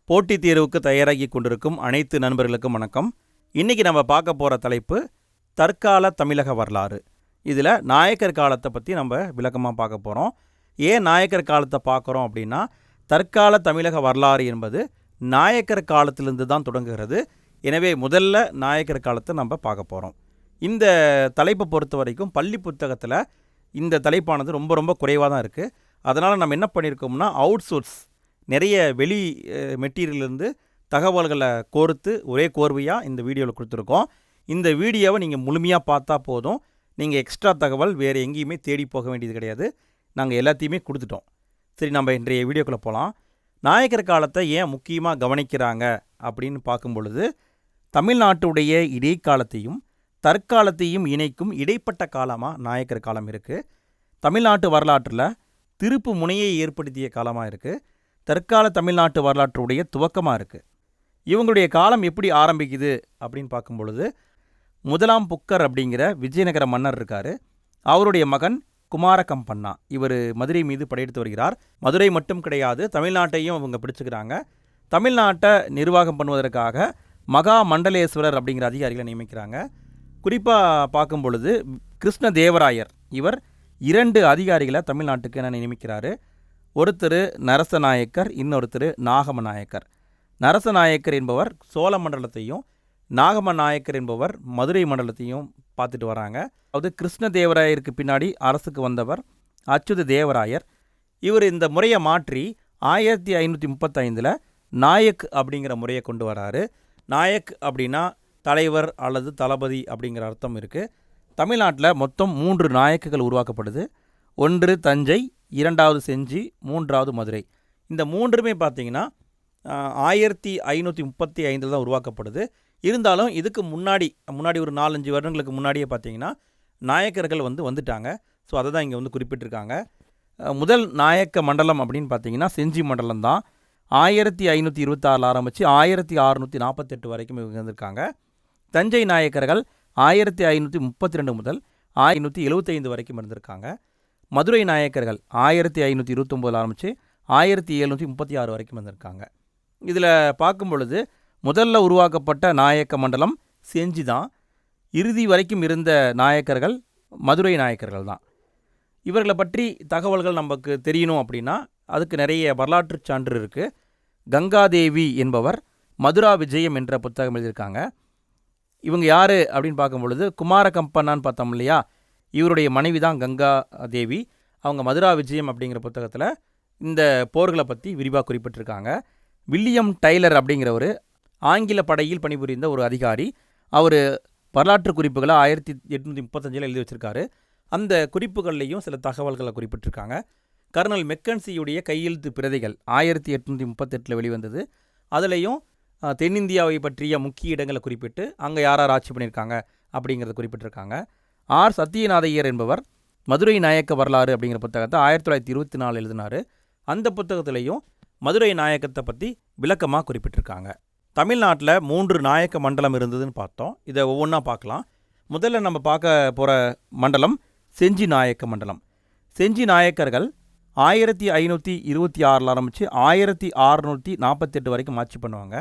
போட்டித் தேர்வுக்கு தயாராகி கொண்டிருக்கும் அனைத்து நண்பர்களுக்கும் வணக்கம். இன்றைக்கி நம்ம பார்க்க போகிற தலைப்பு தற்கால தமிழக வரலாறு. இதில் நாயக்கர் காலத்தை பற்றி நம்ம விளக்கமாக பார்க்க போகிறோம். ஏன் நாயக்கர் காலத்தை பார்க்குறோம் அப்படின்னா, தற்கால தமிழக வரலாறு என்பது நாயக்கர் காலத்திலிருந்து தான் தொடங்குகிறது. எனவே முதல்ல நாயக்கர் காலத்தை நம்ம பார்க்க போகிறோம். இந்த தலைப்பை பொறுத்த வரைக்கும் பள்ளி புத்தகத்தில் இந்த தலைப்பானது ரொம்ப குறைவாக தான் இருக்குது. அதனால் நம்ம என்ன பண்ணியிருக்கோம்னா, அவுட்சோர்ஸ் நிறைய வெளி மெட்டீரியல்லேருந்து தகவல்களை கோர்த்து ஒரே கோர்வையாக இந்த வீடியோவில் கொடுத்துருக்கோம். இந்த வீடியோவை நீங்கள் முழுமையாக பார்த்தா போதும். நீங்கள் எக்ஸ்ட்ரா தகவல் வேறு எங்கேயுமே தேடி போக வேண்டியது கிடையாது. நாங்கள் எல்லாத்தையுமே கொடுத்துட்டோம். சரி, நம்ம இன்றைய வீடியோக்குள்ளே போகலாம். நாயக்கர் காலத்தை ஏன் முக்கியமாக கவனிக்கிறாங்க அப்படின்னு பார்க்கும் பொழுது, தமிழ்நாட்டுடைய இடைக்காலத்தையும் தற்காலத்தையும் இணைக்கும் இடைப்பட்ட காலமாக நாயக்கர் காலம் இருக்குது. தமிழ்நாட்டு வரலாற்றில் திருப்பு முனையை ஏற்படுத்திய காலமாக இருக்குது. தற்கால தமிழ்நாட்டு வரலாற்றுடைய துவக்கமாக இருக்குது. இவங்களுடைய காலம் எப்படி ஆரம்பிக்குது அப்படின்னு பார்க்கும் பொழுது, முதலாம் புக்கர் அப்படிங்கிற விஜயநகர மன்னர் இருக்கார். அவருடைய மகன் குமாரகம்பண்ணா இவர் மதுரை மீது படையெடுத்து வருகிறார். மதுரை மட்டும் கிடையாது, தமிழ்நாட்டையும் அவங்க பிடிச்சிக்கிறாங்க. தமிழ்நாட்டை நிர்வாகம் பண்ணுவதற்காக மகா மண்டலேஸ்வரர் அப்படிங்கிற அதிகாரிகளை நியமிக்கிறாங்க. குறிப்பாக பார்க்கும் பொழுது கிருஷ்ணதேவராயர் இவர் 2 அதிகாரிகளை தமிழ்நாட்டுக்கு என்ன நியமிக்கிறார். ஒருத்தர் நரசநாயக்கர், இன்னொருத்தர் நாகமநாயக்கர். நரசநாயக்கர் என்பவர் சோழ மண்டலத்தையும் நாகமநாயக்கர் என்பவர் மதுரை மண்டலத்தையும் பார்த்துட்டு வராங்க. அதாவது கிருஷ்ணதேவராயருக்கு பின்னாடி அரசுக்கு வந்தவர் அச்சுத தேவராயர். இவர் இந்த முறையை மாற்றி 1535 நாயக் அப்படிங்கிற முறையை கொண்டு வராரு. நாயக் அப்படின்னா தலைவர் அல்லது தளபதி அப்படிங்கிற அர்த்தம் இருக்குது. தமிழ்நாட்டில் மொத்தம் 3 நாயக்குகள் உருவாக்கப்படுது. ஒன்று தஞ்சை, 2வது செஞ்சி, 3வது மதுரை. இந்த 3மே பார்த்திங்கன்னா 1535 தான் உருவாக்கப்படுது. இருந்தாலும் இதுக்கு முன்னாடி ஒரு 4-5 வருடங்களுக்கு முன்னாடியே பார்த்திங்கன்னா நாயக்கர்கள் வந்துட்டாங்க. ஸோ அதை தான் இங்கே குறிப்பிட்டிருக்காங்க. முதல் நாயக்க மண்டலம் அப்படின்னு பார்த்திங்கன்னா செஞ்சி மண்டலம் தான். 1526 ஆரம்பித்து 1648 வரைக்கும் இவங்க வந்திருக்காங்க. தஞ்சை நாயக்கர்கள் 1532 முதல் 1575 வரைக்கும் இருந்திருக்காங்க. மதுரை நாயக்கர்கள் 1529 ஆரம்பித்து 1736 வரைக்கும் வந்திருக்காங்க. இதில் பார்க்கும் பொழுது முதல்ல உருவாக்கப்பட்ட நாயக்க மண்டலம் செஞ்சி தான். இறுதி வரைக்கும் இருந்த நாயக்கர்கள் மதுரை நாயக்கர்கள் தான். இவர்களை பற்றி தகவல்கள் நமக்கு தெரியணும் அப்படின்னா அதுக்கு நிறைய வரலாற்று சான்று இருக்குது. கங்காதேவி என்பவர் மதுரா விஜயம் என்ற புத்தகம் எழுதியிருக்காங்க. இவங்க யார் அப்படின்னு பார்க்கும் பொழுது, குமாரகம்பண்ணான்னு பார்த்தோம் இல்லையா, இவருடைய மனைவி தான் கங்கா தேவி. அவங்க மதுரா விஜயம் அப்படிங்கிற புத்தகத்தில் இந்த போர்களை பற்றி விரிவாக குறிப்பிட்டிருக்காங்க. வில்லியம் டைலர் அப்படிங்கிறவர் ஆங்கில படையில் பணிபுரிந்த ஒரு அதிகாரி. அவர் வரலாற்று குறிப்புகளை 1835 எழுதி வச்சுருக்காரு. அந்த குறிப்புகள்லேயும் சில தகவல்களை குறிப்பிட்டிருக்காங்க. கர்னல் மெக்கன்சியுடைய கையெழுத்து பிரதிகள் 1838 வெளிவந்தது. அதுலேயும் தென்னிந்தியாவை பற்றிய முக்கிய இடங்களை குறிப்பிட்டு அங்கே யார் ஆட்சி பண்ணியிருக்காங்க அப்படிங்கிறத குறிப்பிட்டிருக்காங்க. ஆர் சத்தியநாதையர் என்பவர் மதுரை நாயக்க வரலாறு அப்படிங்கிற புத்தகத்தை 1924 எழுதினார். அந்த புத்தகத்திலையும் மதுரை நாயக்கத்தை பற்றி விளக்கமாக குறிப்பிட்டிருக்காங்க. தமிழ்நாட்டில் 3 நாயக்க மண்டலம் இருந்ததுன்னு பார்த்தோம். இதை ஒவ்வொன்றா பார்க்கலாம். முதல்ல நம்ம பார்க்க போகிற மண்டலம் செஞ்சி நாயக்க மண்டலம். செஞ்சி நாயக்கர்கள் 1526 ஆரம்பித்து 1648 வரைக்கும் ஆட்சி பண்ணுவாங்க.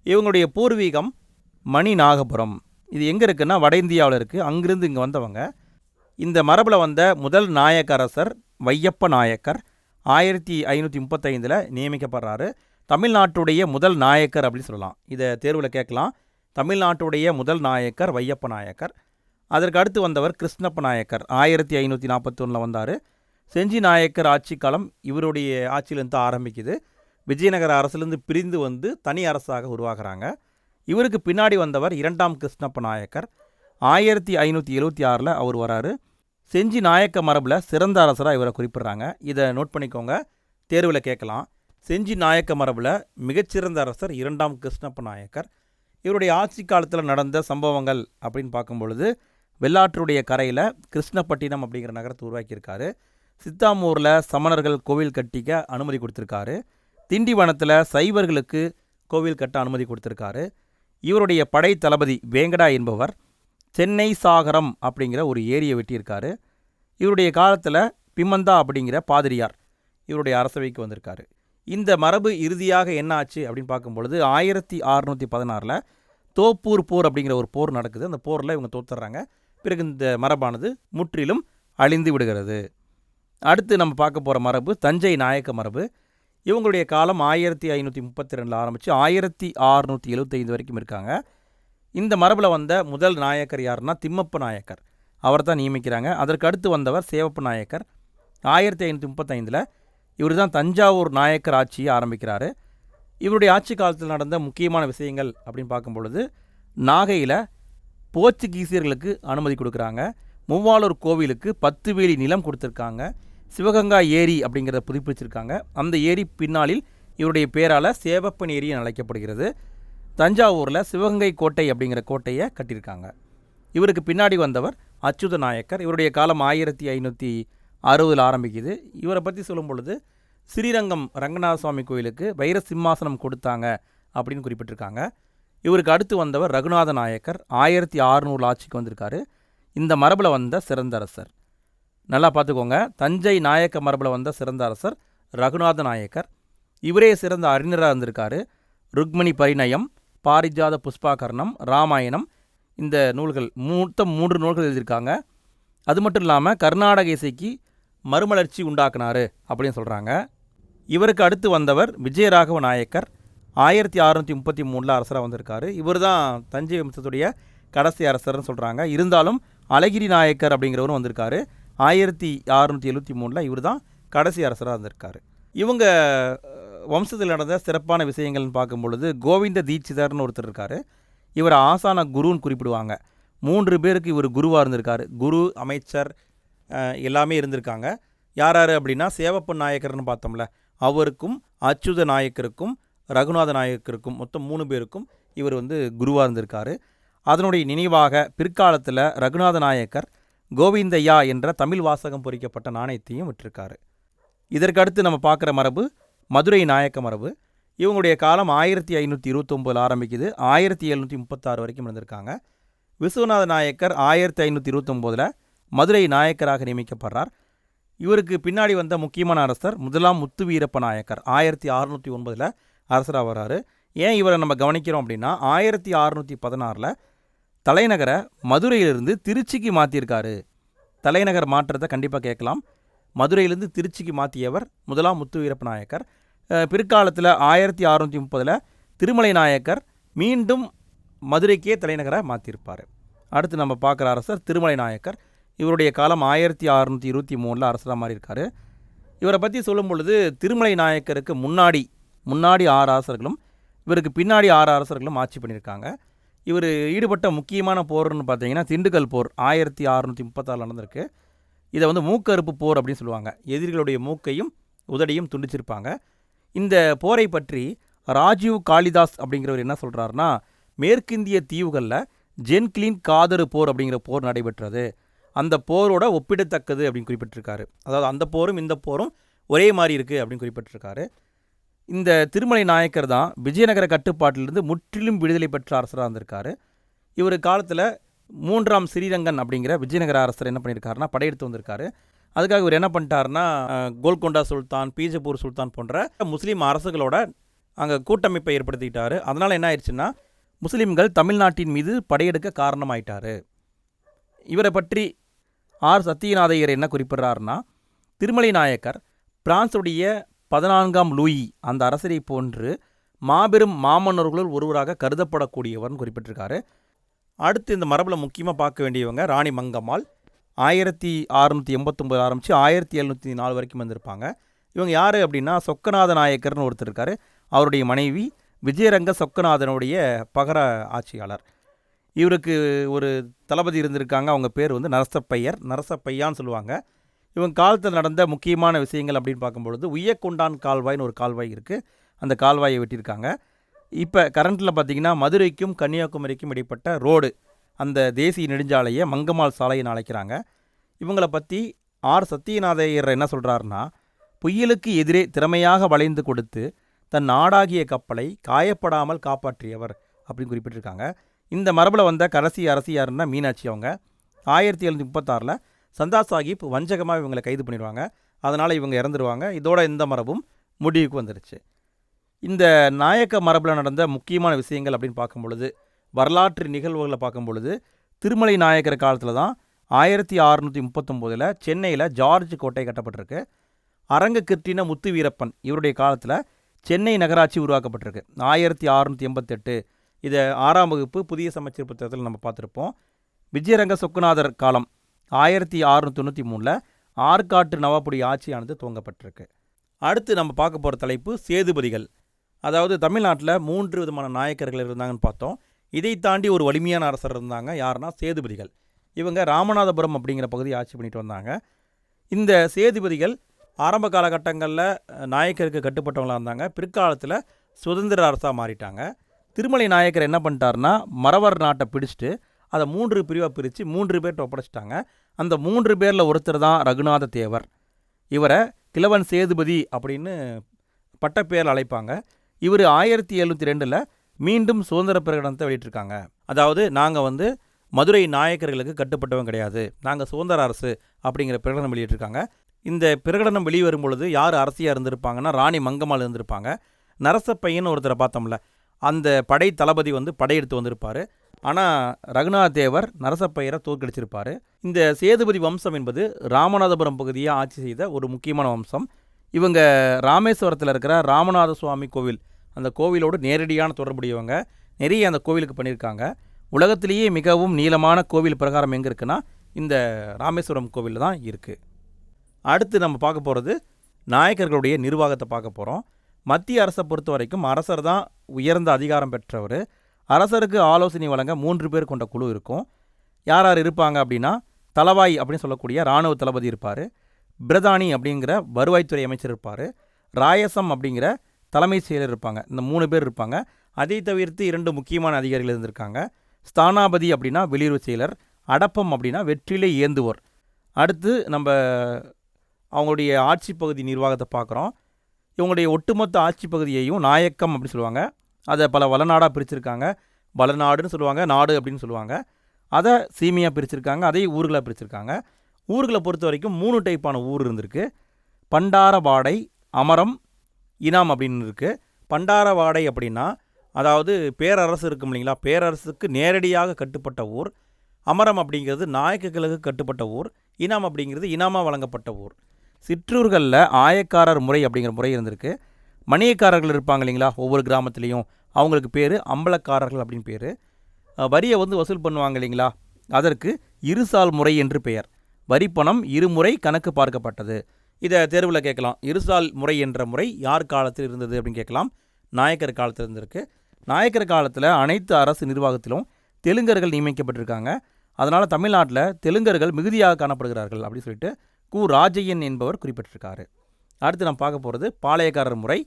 இவங்களுடைய பூர்வீகம் மணிநாகபுரம். இது எங்கே இருக்குன்னா வட இந்தியாவில் இருக்குது. அங்கிருந்து இங்கே வந்தவங்க. இந்த மரபில் வந்த முதல் நாயக்க அரசர் வையப்ப நாயக்கர் 1535 நியமிக்கப்படுறாரு. தமிழ்நாட்டுடைய முதல் நாயக்கர் அப்படின்னு சொல்லலாம். இதை தேர்வில் கேட்கலாம். தமிழ்நாட்டுடைய முதல் நாயக்கர் வையப்ப நாயக்கர். அதற்கு அடுத்து வந்தவர் கிருஷ்ணப்ப நாயக்கர் 1541 வந்தார். செஞ்சி நாயக்கர் ஆட்சி காலம் இவருடைய ஆட்சியிலேருந்து ஆரம்பிக்குது. விஜயநகர அரசுலேருந்து பிரிந்து வந்து தனி அரசாக உருவாகிறாங்க. இவருக்கு பின்னாடி வந்தவர் 2ஆம் கிருஷ்ணப்ப நாயக்கர். 1576 அவர் வராரு. செஞ்சி நாயக்க மரபில் சிறந்த அரசராக இவரை குறிப்பிட்றாங்க. இதை நோட் பண்ணிக்கோங்க, தேர்வில் கேட்கலாம். செஞ்சி நாயக்க மரபில் மிகச்சிறந்த அரசர் 2ஆம் கிருஷ்ணப்ப நாயக்கர். இவருடைய ஆட்சி காலத்தில் நடந்த சம்பவங்கள் அப்படின்னு பார்க்கும் பொழுது, வெள்ளாற்றுடைய கரையில் கிருஷ்ணப்பட்டினம் அப்படிங்கிற நகரத்தை உருவாக்கியிருக்காரு. சித்தாமூரில் சமணர்கள் கோவில் கட்டிக்க அனுமதி கொடுத்துருக்காரு. திண்டிவனத்தில் சைவர்களுக்கு கோவில் கட்ட அனுமதி கொடுத்துருக்காரு. இவருடைய படை தளபதி வேங்கடா என்பவர் சென்னை சாகரம் அப்படிங்கிற ஒரு ஏரியை வெட்டியிருக்காரு. இவருடைய காலத்தில் பிம்மந்தா அப்படிங்கிற பாதிரியார் இவருடைய அரசவைக்கு வந்திருக்காரு. இந்த மரபு இறுதியாக என்ன ஆச்சு அப்படின்னு பார்க்கும்பொழுது 1616 தோப்பூர் போர் அப்படிங்கிற ஒரு போர் நடக்குது. அந்த போரில் இவங்க தோத்துறாங்க. பிறகு இந்த மரபானது முற்றிலும் அழிந்து விடுகிறது. அடுத்து நம்ம பார்க்க போகிற மரபு தஞ்சை நாயக்க மரபு. இவங்களுடைய காலம் 1532 ஆரம்பித்து 1675 வரைக்கும் இருக்காங்க. இந்த மரபில் வந்த முதல் நாயக்கர் யாருன்னா திம்மப்ப நாயக்கர். அவர் தான் நியமிக்கிறாங்க. அதற்கு அடுத்து வந்தவர் சேவப்ப நாயக்கர். 1535 இவர் தான் தஞ்சாவூர் நாயக்கர் ஆட்சியை ஆரம்பிக்கிறாரு. இவருடைய ஆட்சி காலத்தில் நடந்த முக்கியமான விஷயங்கள் அப்படின்னு பார்க்கும் பொழுது, நாகையில் போர்ச்சுகீசியர்களுக்கு அனுமதி கொடுக்குறாங்க. மூவாளூர் கோவிலுக்கு 10 வேலி நிலம் கொடுத்துருக்காங்க. சிவகங்கா ஏரி அப்படிங்கிறத புதுப்பிச்சிருக்காங்க. அந்த ஏரி பின்னாளில் இவருடைய பேரால் சேவப்பன் ஏரி என அழைக்கப்படுகிறது. தஞ்சாவூரில் சிவகங்கை கோட்டை அப்படிங்கிற கோட்டையை கட்டியிருக்காங்க. இவருக்கு பின்னாடி வந்தவர் அச்சுத நாயக்கர். இவருடைய காலம் 1560 ஆரம்பிக்குது. இவரை பற்றி சொல்லும் பொழுது ஸ்ரீரங்கம் ரங்கநாத சுவாமி கோயிலுக்கு வைர சிம்மாசனம் கொடுத்தாங்க அப்படின்னு குறிப்பிட்டிருக்காங்க. இவருக்கு அடுத்து வந்தவர் ரகுநாத நாயக்கர். 1600 ஆட்சிக்கு வந்திருக்காரு. இந்த மரபில் வந்த சிறந்த அரசர். நல்லா பார்த்துக்கோங்க, தஞ்சை நாயக்க மரபில் வந்த சிறந்த அரசர் ரகுநாத நாயக்கர். இவரே சிறந்த அறிஞராக இருந்திருக்காரு. ருக்மணி பரிணயம், பாரிஜாத புஷ்பாகரணம், ராமாயணம், இந்த நூல்கள் மொத்தம் 3 நூல்கள் எழுதியிருக்காங்க. அது மட்டும் இல்லாமல் கர்நாடக இசைக்கு மறுமலர்ச்சி உண்டாக்குனாரு அப்படின்னு சொல்கிறாங்க. இவருக்கு அடுத்து வந்தவர் விஜயராகவ நாயக்கர். 1633 அரசராக வந்திருக்காரு. இவர் தான் தஞ்சை வம்சத்துடைய கடைசி அரசர்னு சொல்கிறாங்க. இருந்தாலும் அழகிரி நாயக்கர் அப்படிங்கிறவரும் வந்திருக்காரு. 1673 இவர் தான் கடைசி அரசராக இருந்திருக்காரு. இவங்க வம்சத்தில் நடந்த சிறப்பான விஷயங்கள்னு பார்க்கும் பொழுது கோவிந்த தீட்சிதர்னு ஒருத்தர் இருக்கார். இவர் ஆசான குருன்னு குறிப்பிடுவாங்க. 3 பேருக்கு இவர் குருவாக இருந்திருக்காரு. குரு, அமைச்சர் எல்லாமே இருந்திருக்காங்க. யார் அப்படின்னா சேவப்பன் நாயக்கர்னு பார்த்தோம்ல, அவருக்கும் அச்சுத நாயக்கருக்கும் ரகுநாத நாயக்கருக்கும் மொத்தம் 3 பேருக்கும் இவர் குருவாக இருந்திருக்காரு. அதனுடைய நினைவாக பிற்காலத்தில் ரகுநாத நாயக்கர் கோவிந்தையா என்ற தமிழ் வாசகம் பொறிக்கப்பட்ட நாணயத்தையும் விட்டிருக்காரு. இதற்கடுத்து நம்ம பார்க்குற மரபு மதுரை நாயக்க மரபு. இவங்களுடைய காலம் 1529 ஆரம்பிக்குது. 1736 வரைக்கும் இருந்திருக்காங்க. விஸ்வநாத நாயக்கர் 1529 மதுரை நாயக்கராக நியமிக்கப்படுறார். இவருக்கு பின்னாடி வந்த முக்கியமான அரசர் முதலாம் முத்துவீரப்ப நாயக்கர் 1609 அரசராக வர்றாரு. ஏன் இவரை நம்ம கவனிக்கிறோம் அப்படின்னா 1616 தலைநகரை மதுரையிலிருந்து திருச்சிக்கு மாற்றியிருக்காரு. தலைநகர் மாற்றத்தை கண்டிப்பாக கேட்கலாம். மதுரையிலிருந்து திருச்சிக்கு மாற்றியவர் முதலாம் முத்துவீரப்ப நாயக்கர். பிற்காலத்தில் 1630 திருமலை நாயக்கர் மீண்டும் மதுரைக்கே தலைநகரை மாற்றியிருப்பார். அடுத்து நம்ம பார்க்குற அரசர் திருமலை நாயக்கர். இவருடைய காலம் 1623 அரசராக மாறி இருக்கார். இவரை பற்றி சொல்லும் பொழுது திருமலை நாயக்கருக்கு முன்னாடி 6 அரசர்களும் இவருக்கு பின்னாடி 6 அரசர்களும் ஆட்சி பண்ணியிருக்காங்க. இவர் ஈடுபட்ட முக்கியமான போர்னு பார்த்தீங்கன்னா திண்டுக்கல் போர் 1636 நடந்திருக்கு. இதை மூக்கறுப்பு போர் அப்படின்னு சொல்லுவாங்க. எதிரிகளுடைய மூக்கையும் உதடையும் துண்டிச்சிருப்பாங்க. இந்த போரை பற்றி ராஜீவ் காளிதாஸ் அப்படிங்கிறவர் என்ன சொல்கிறாருன்னா, மேற்கிந்திய தீவுகளில் ஜென்கிளின் காதரு போர் அப்படிங்கிற போர் நடைபெற்றது. அந்த போரோட ஒப்பிடத்தக்கது அப்படின்னு குறிப்பிட்டிருக்காரு. அதாவது அந்த போரும் இந்த போரும் ஒரே மாதிரி இருக்குது அப்படின்னு குறிப்பிட்டிருக்காரு. இந்த திருமலை நாயக்கர் தான் விஜயநகர கட்டுப்பாட்டிலிருந்து முற்றிலும் விடுதலை பெற்ற அரசராக இருந்திருக்காரு. இவர் காலத்தில் 3ஆம் ஸ்ரீரங்கன் அப்படிங்கிற விஜயநகர அரசர் என்ன பண்ணியிருக்காருன்னா படையெடுத்து வந்திருக்காரு. அதுக்காக இவர் என்ன பண்ணிட்டாருன்னா கோல்கொண்டா சுல்தான், பீஜப்பூர் சுல்தான் போன்ற முஸ்லீம் அரசுகளோட அங்கே கூட்டமைப்பை ஏற்படுத்திக்கிட்டார். அதனால் என்ன ஆயிடுச்சுன்னா முஸ்லீம்கள் தமிழ்நாட்டின் மீது படையெடுக்க காரணமாயிட்டார். இவரை பற்றி சத்தியநாதையர் என்ன குறிப்பிட்றாருன்னா, திருமலை நாயக்கர் பிரான்சுடைய 14ஆம் லூயி அந்த அரசரை போன்று மாபெரும் மாமன்னர்களுள் ஒருவராக கருதப்படக்கூடியவர்னு குறிப்பிட்டிருக்காரு. அடுத்து இந்த மரபில் முக்கியமாக பார்க்க வேண்டியவங்க ராணி மங்கம்மாள். 1689 ஆரம்பித்து 1704 வரைக்கும் வந்திருப்பாங்க. இவங்க யார் அப்படின்னா சொக்கநாத நாயக்கர்னு ஒருத்தர் இருக்கார். அவருடைய மனைவி விஜயரங்க சொக்கநாதனுடைய பகர ஆட்சியாளர். இவருக்கு ஒரு தளபதி இருந்திருக்காங்க. அவங்க பேர் நரசப்பையர், நரசப்பையான்னு சொல்லுவாங்க. இவங்க காலத்தில் நடந்த முக்கியமான விஷயங்கள் அப்படின்னு பார்க்கும்பொழுது உய்யக்கொண்டான் கால்வாய்னு ஒரு கால்வாய் இருக்குது. அந்த கால்வாயை வெட்டியிருக்காங்க. இப்போ கரண்ட்டில் பார்த்திங்கன்னா மதுரைக்கும் கன்னியாகுமரிக்கும் இடைப்பட்ட ரோடு, அந்த தேசிய நெடுஞ்சாலையை மங்கம்மாள் சாலைன்னு அழைக்கிறாங்க. இவங்களை பற்றி சத்தியநாதையர் என்ன சொல்கிறாருன்னா, புயலுக்கு எதிரே திறமையாக வளைந்து கொடுத்து தன் நாடாகிய கப்பலை காயப்படாமல் காப்பாற்றியவர் அப்படின்னு குறிப்பிட்டிருக்காங்க. இந்த மரபில் வந்த கடைசி அரசி யாருன்னா மீனாட்சி. அவங்க 1736 சந்தா சாஹிப் வஞ்சகமாக இவங்களை கைது பண்ணிடுவாங்க. அதனால் இவங்க இறந்துடுவாங்க. இதோட இந்த மரபும் முடிவுக்கு வந்துருச்சு. இந்த நாயக்க மரபில் நடந்த முக்கியமான விஷயங்கள் அப்படின்னு பார்க்கும் பொழுது, வரலாற்று நிகழ்வுகளை பார்க்கும் பொழுது, திருமலை நாயக்கர் காலத்தில் தான் 1639 சென்னையில் ஜார்ஜ் கோட்டை கட்டப்பட்டிருக்கு. அரங்க கிருட்டின முத்து வீரப்பன் இவருடைய காலத்தில் சென்னை நகராட்சி உருவாக்கப்பட்டிருக்கு 1688. இதை 6ஆம் வகுப்பு புதிய சமச்சீர் புத்தகத்தில் நம்ம பார்த்துருப்போம். விஜயரங்க சொக்குநாதர் காலம் 1693 ஆற்காட்டு நவாப்புடைய ஆட்சியானது துவங்கப்பட்டிருக்கு. அடுத்து நம்ம பார்க்க போகிற தலைப்பு சேதுபதிகள். அதாவது தமிழ்நாட்டில் 3 விதமான நாயக்கர்கள் இருந்தாங்கன்னு பார்த்தோம். இதை தாண்டி ஒரு வலிமையான அரசர் இருந்தாங்க. யாருன்னா சேதுபதிகள். இவங்க ராமநாதபுரம் அப்படிங்கிற பகுதியை ஆட்சி பண்ணிட்டு வந்தாங்க. இந்த சேதுபதிகள் ஆரம்ப காலகட்டங்களில் நாயக்கருக்கு கட்டுப்பட்டவங்களாக இருந்தாங்க. பிற்காலத்தில் சுதந்திர அரசாக மாறிட்டாங்க. திருமலை நாயக்கர் என்ன பண்ணிட்டாருன்னா, மறவர் நாட்டை பிடிச்சிட்டு அதை 3 பிரிவாக பிரித்து 3 பேர்கிட்ட ஒப்படைச்சிட்டாங்க. அந்த 3 பேரில் ஒருத்தர் தான் ரகுநாத தேவர். இவரை கிழவன் சேதுபதி அப்படின்னு பட்டப்பேரில் அழைப்பாங்க. இவர் 1702 மீண்டும் சுதந்திர பிரகடனத்தை வெளியிட்டிருக்காங்க. அதாவது நாங்கள் மதுரை நாயக்கர்களுக்கு கட்டுப்பட்டவங்க கிடையாது, நாங்கள் சுதந்திர அரசு அப்படிங்கிற பிரகடனம் வெளியிட்டிருக்காங்க. இந்த பிரகடனம் வெளிவரும் பொழுது யார் அரசியாக இருந்திருப்பாங்கன்னா, ராணி மங்கம்மாள் இருந்திருப்பாங்க. நரசப்பையன் ஒருத்தரை பார்த்தோம்ல, அந்த படை தளபதி படையெடுத்து வந்திருப்பார். ஆனால் ரகுநாத தேவர் நரசப்பையரை தோற்கடிச்சிருப்பார். இந்த சேதுபதி வம்சம் என்பது ராமநாதபுரம் பகுதியை ஆட்சி செய்த ஒரு முக்கியமான வம்சம். இவங்க ராமேஸ்வரத்தில் இருக்கிற ராமநாத சுவாமி கோவில், அந்த கோவிலோடு நேரடியான தொடர்புடையவங்க. நிறைய அந்த கோவிலுக்கு பண்ணியிருக்காங்க. உலகத்திலேயே மிகவும் நீளமான கோவில் பிரகாரம் எங்கே இருக்குன்னா, இந்த ராமேஸ்வரம் கோவிலில் தான் இருக்குது. அடுத்து நம்ம பார்க்க போகிறது நாயக்கர்களுடைய நிர்வாகத்தை பார்க்க போகிறோம். மத்திய அரசை பொறுத்த வரைக்கும் அரசர் தான் உயர்ந்த அதிகாரம் பெற்றவர். அரசருக்கு ஆலோசனை வழங்க 3 பேர் கொண்ட குழு இருக்கும். யார் யார் இருப்பாங்க அப்படின்னா, தளவாய் அப்படின்னு சொல்லக்கூடிய இராணுவ தளபதி இருப்பார். பிரதானி அப்படிங்கிற வருவாய்த்துறை அமைச்சர் இருப்பார். ராயசம் அப்படிங்கிற தலைமை செயலர் இருப்பாங்க. இந்த 3 பேர் இருப்பாங்க. அதை தவிர்த்து 2 முக்கியமான அதிகாரிகள் இருந்திருக்காங்க. ஸ்தானாபதி அப்படின்னா வெளியுறவு செயலர், அடப்பம் அப்படின்னா வெற்றிலை ஏந்துவோர். அடுத்து நம்ம அவங்களுடைய ஆட்சி பகுதி நிர்வாகத்தை பார்க்குறோம். இவங்களுடைய ஒட்டுமொத்த ஆட்சி பகுதியையும் நாயக்கம் அப்படின்னு சொல்லுவாங்க. அதை பல வளநாடாக பிரிச்சிருக்காங்க. வளநாடுன்னு சொல்லுவாங்க, நாடு அப்படின்னு சொல்லுவாங்க. அதை சீமையாக பிரிச்சிருக்காங்க, அதை ஊர்களாக பிரிச்சிருக்காங்க. ஊர்களை பொறுத்த வரைக்கும் 3 டைப்பான ஊர் இருந்திருக்கு. பண்டாரவாடை, அமரம், இனாம் அப்படின்னு இருக்குது. பண்டாரவாடை அப்படின்னா அதாவது பேரரசு இருக்கும் இல்லைங்களா, பேரரசுக்கு நேரடியாக கட்டுப்பட்ட ஊர். அமரம் அப்படிங்கிறது நாயக்கர்களுக்கு கட்டுப்பட்ட ஊர். இனாம் அப்படிங்கிறது இனாமாக வழங்கப்பட்ட ஊர். சிற்றூர்களில் ஆயக்காரர் முறை அப்படிங்கிற முறை இருந்திருக்கு. மணியக்காரர்கள் இருப்பாங்க இல்லைங்களா, ஒவ்வொரு கிராமத்துலேயும் அவங்களுக்கு பேர் அம்பலக்காரர்கள் அப்படின்னு பேர். வரியை வசூல் பண்ணுவாங்க இல்லைங்களா, அதற்கு இருசால் முறை என்று பெயர். வரிப்பணம் இருமுறை கணக்கு பார்க்கப்பட்டது. இதை தேர்வில் கேட்கலாம். இருசால் முறை என்ற முறை யார் காலத்தில் இருந்தது அப்படின்னு கேட்கலாம். நாயக்கர் காலத்தில் இருந்திருக்கு. நாயக்கர் காலத்தில் அனைத்து அரசு நிர்வாகத்திலும் தெலுங்கர்கள் நியமிக்கப்பட்டிருக்காங்க. அதனால் தமிழ்நாட்டில் தெலுங்கர்கள் மிகுதியாக காணப்படுகிறார்கள் அப்படின்னு சொல்லிட்டு கு. ராஜையன் என்பவர் குறிப்பிட்டிருக்காரு. அடுத்து நம்ம பார்க்க போகிறது பாளையக்காரர் முறை.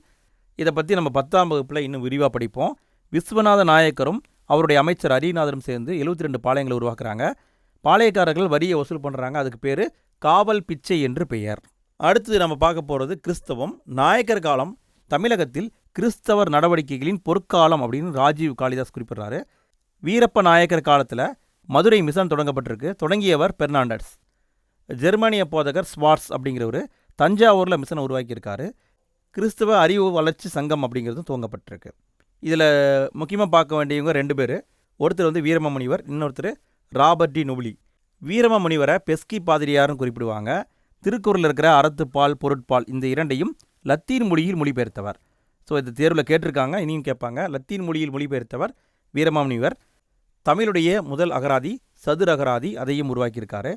இதை பற்றி நம்ம 10ஆம் வகுப்பில் இன்னும் விரிவாக படிப்போம். விஸ்வநாத நாயக்கரும் அவருடைய அமைச்சர் அரியநாதரும் சேர்ந்து 72 பாளையங்களை உருவாக்குறாங்க. பாளையக்காரர்கள் வரியை வசூல் பண்ணுறாங்க. அதுக்கு பேர் காவல் பிச்சை என்று பெயர். அடுத்து நம்ம பார்க்க போகிறது கிறிஸ்தவம். நாயக்கர் காலம் தமிழகத்தில் கிறிஸ்தவர் நடவடிக்கைகளின் பொற்காலம் அப்படின்னு ராஜீவ் காளிதாஸ் குறிப்பிடுறாரு. வீரப்ப நாயக்கர் காலத்தில் மதுரை மிஷன் தொடங்கப்பட்டிருக்கு. தொடங்கியவர் பெர்னாண்டஸ். ஜெர்மானிய போதகர் ஸ்வார்ட்ஸ் அப்படிங்கிறவர் தஞ்சாவூரில் மிஷனை உருவாக்கியிருக்காரு. கிறிஸ்தவ அறிவு வளர்ச்சி சங்கம் அப்படிங்கிறதும் துவங்கப்பட்டிருக்கு. இதில் முக்கியமாக பார்க்க வேண்டியவங்க 2 பேர். ஒருத்தர் வீரம முனிவர், இன்னொருத்தர் ராபர்ட் டி நொபிலி. வீரம முனிவரை பெஸ்கி பாதிரியாரும் குறிப்பிடுவாங்க. திருக்குறளில் இருக்கிற அறத்துப்பால், பொருட்பால் இந்த 2ஐயும் லத்தீன் மொழியில் மொழிபெயர்த்தவர். ஸோ இந்த தேர்வில் கேட்டிருக்காங்க, இனியும் கேட்பாங்க. லத்தீன் மொழியில் மொழிபெயர்த்தவர் வீரம முனிவர். தமிழுடைய முதல் அகராதி சதுர அகராதி, அதையும் உருவாக்கியிருக்காரு.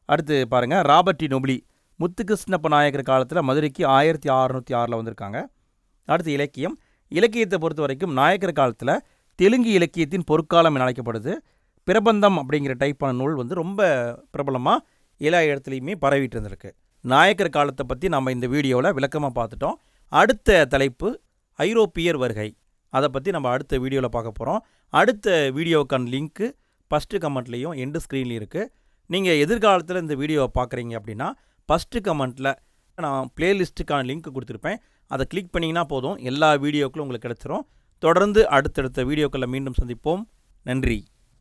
அடுத்து பாருங்கள், ராபர்ட் டி நொபிலி முத்துகிருஷ்ணப்ப நாயக்கர் காலத்தில் மதுரைக்கு 1606 வந்திருக்காங்க. அடுத்து இலக்கியம். இலக்கியத்தை பொறுத்த வரைக்கும் நாயக்கர் காலத்தில் தெலுங்கு இலக்கியத்தின் பொற்காலம் என அழைக்கப்படுது. பிரபந்தம் அப்படிங்கிற டைப்பான நூல் ரொம்ப பிரபலமாக எல்லா இடத்துலையுமே பரவிட்டு இருந்திருக்கு. நாயக்கர் காலத்தை பற்றி நம்ம இந்த வீடியோவில் விளக்கமாக பார்த்துட்டோம். அடுத்த தலைப்பு ஐரோப்பியர் வருகை. அதை பற்றி நம்ம அடுத்த வீடியோவில் பார்க்க போகிறோம். அடுத்த வீடியோவுக்கான லிங்க்கு ஃபஸ்ட்டு கமெண்ட்லேயும் எண்டு ஸ்க்ரீன்லேயும் இருக்குது. நீங்கள் எதிர்காலத்தில் இந்த வீடியோவை பார்க்குறீங்க அப்படின்னா ஃபஸ்ட்டு கமெண்ட்டில் நான் பிளேலிஸ்ட்டுக்கான லிங்க் கொடுத்துருப்பேன். அதை கிளிக் பண்ணிங்கன்னா போதும், எல்லா வீடியோக்களும் உங்களுக்கு கிடச்சிரும். தொடர்ந்து அடுத்தடுத்த வீடியோக்களில் மீண்டும் சந்திப்போம். நன்றி.